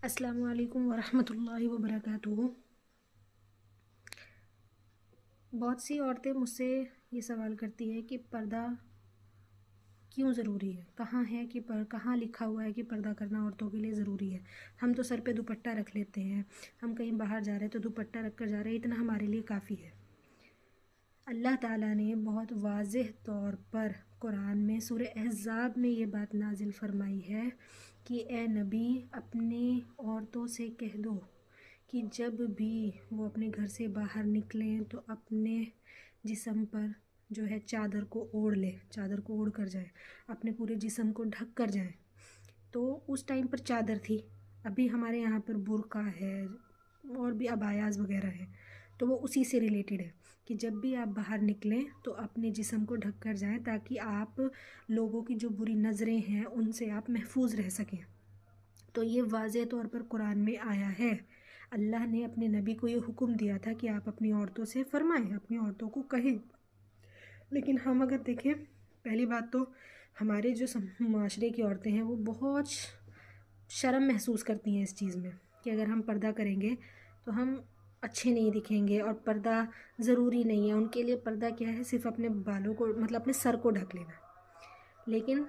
السلام علیکم ورحمۃ اللہ وبرکاتہ۔ بہت سی عورتیں مجھ سے یہ سوال کرتی ہے کہ پردہ کیوں ضروری ہے، کہاں ہے کہ کہاں لکھا ہوا ہے کہ پردہ کرنا عورتوں کے لیے ضروری ہے۔ ہم تو سر پہ دوپٹہ رکھ لیتے ہیں، ہم کہیں باہر جا رہے ہیں تو دوپٹہ رکھ کر جا رہے ہیں، اتنا ہمارے لیے کافی ہے۔ اللہ تعالیٰ نے بہت واضح طور پر قرآن میں سورہ احزاب میں یہ بات نازل فرمائی ہے کہ اے نبی اپنی عورتوں سے کہہ دو کہ جب بھی وہ اپنے گھر سے باہر نکلیں تو اپنے جسم پر جو ہے چادر کو اوڑھ لیں، چادر کو اوڑھ کر جائیں، اپنے پورے جسم کو ڈھک کر جائیں۔ تو اس ٹائم پر چادر تھی، ابھی ہمارے یہاں پر برقع ہے اور بھی عبایاز وغیرہ ہے، تو وہ اسی سے ریلیٹڈ ہے کہ جب بھی آپ باہر نکلیں تو اپنے جسم کو ڈھک کر جائیں تاکہ آپ لوگوں کی جو بری نظریں ہیں ان سے آپ محفوظ رہ سکیں۔ تو یہ واضح طور پر قرآن میں آیا ہے۔ اللہ نے اپنے نبی کو یہ حکم دیا تھا کہ آپ اپنی عورتوں سے فرمائیں، اپنی عورتوں کو کہیں۔ لیکن ہم اگر دیکھیں، پہلی بات تو ہمارے جو معاشرے کی عورتیں ہیں وہ بہت شرم محسوس کرتی ہیں اس چیز میں کہ اگر ہم پردہ کریں گے تو ہم اچھے نہیں دکھیں گے، اور پردہ ضروری نہیں ہے ان کے لیے۔ پردہ کیا ہے؟ صرف اپنے بالوں کو مطلب اپنے سر کو ڈھک لینا۔ لیکن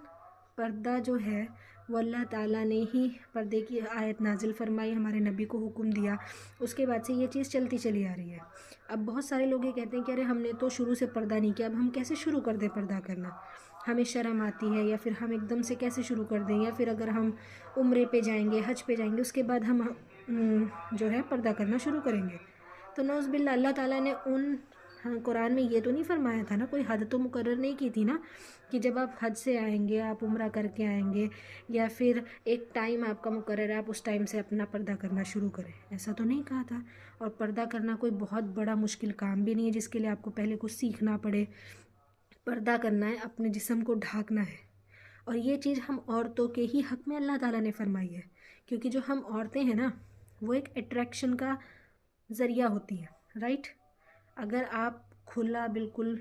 پردہ جو ہے وہ اللہ تعالیٰ نے ہی پردے کی آیت نازل فرمائی، ہمارے نبی کو حکم دیا، اس کے بعد سے یہ چیز چلتی چلی آ رہی ہے۔ اب بہت سارے لوگ یہ کہتے ہیں کہ ارے ہم نے تو شروع سے پردہ نہیں کیا، اب ہم کیسے شروع کر دیں پردہ کرنا، ہمیں شرم آتی ہے، یا پھر ہم ایک دم سے کیسے شروع کر دیں، یا پھر اگر ہم عمرے پہ جائیں گے، حج پہ جائیں گے، اس کے بعد ہم جو ہے پردہ کرنا شروع کریں گے۔ تو نعوذ باللہ، اللہ تعالیٰ نے قرآن میں یہ تو نہیں فرمایا تھا نا، کوئی حد تو مقرر نہیں کی تھی نا کہ جب آپ حج سے آئیں گے، آپ عمرہ کر کے آئیں گے، یا پھر ایک ٹائم آپ کا مقرر ہے، آپ اس ٹائم سے اپنا پردہ کرنا شروع کریں، ایسا تو نہیں کہا تھا۔ اور پردہ کرنا کوئی بہت بڑا مشکل کام بھی نہیں ہے جس کے لیے آپ کو پہلے کچھ سیکھنا پڑے۔ پردہ کرنا ہے، اپنے جسم کو ڈھانکنا ہے، اور یہ چیز ہم عورتوں کے ہی حق میں اللہ تعالیٰ نے فرمائی ہے، کیونکہ جو ہم عورتیں ہیں نا وہ ایک اٹریکشن کا ذریعہ ہوتی ہیں، رائٹ؟ اگر آپ بالکل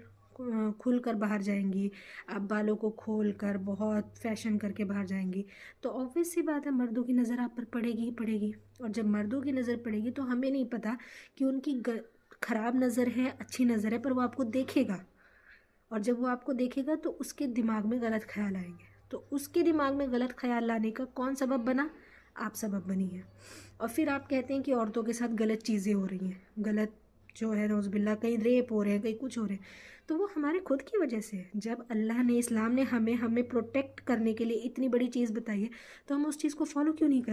کھل کر باہر جائیں گی، آپ بالوں کو کھول کر بہت فیشن کر کے باہر جائیں گی، تو آبویس سی بات ہے مردوں کی نظر آپ پر پڑے گی ہی پڑے گی۔ اور جب مردوں کی نظر پڑے گی تو ہمیں نہیں پتہ کہ ان کی خراب نظر ہے اچھی نظر ہے، پر وہ آپ کو دیکھے گا، اور جب وہ آپ کو دیکھے گا تو اس کے دماغ میں غلط خیال آئیں گے، تو اس کے دماغ میں غلط خیال لانے کا کون سبب بنا؟ آپ سبب بنی ہے۔ اور پھر آپ کہتے ہیں کہ عورتوں کے ساتھ غلط چیزیں ہو رہی ہیں، غلط جو ہے نعوذ باللہ کہیں ریپ ہو رہے ہیں، کہیں کچھ ہو رہے ہیں، تو وہ ہمارے خود کی وجہ سے ہے۔ جب اللہ نے، اسلام نے ہمیں پروٹیکٹ کرنے کے لیے اتنی بڑی چیز بتائی ہے تو ہم اس چیز کو فالو کیوں نہیں کرتے؟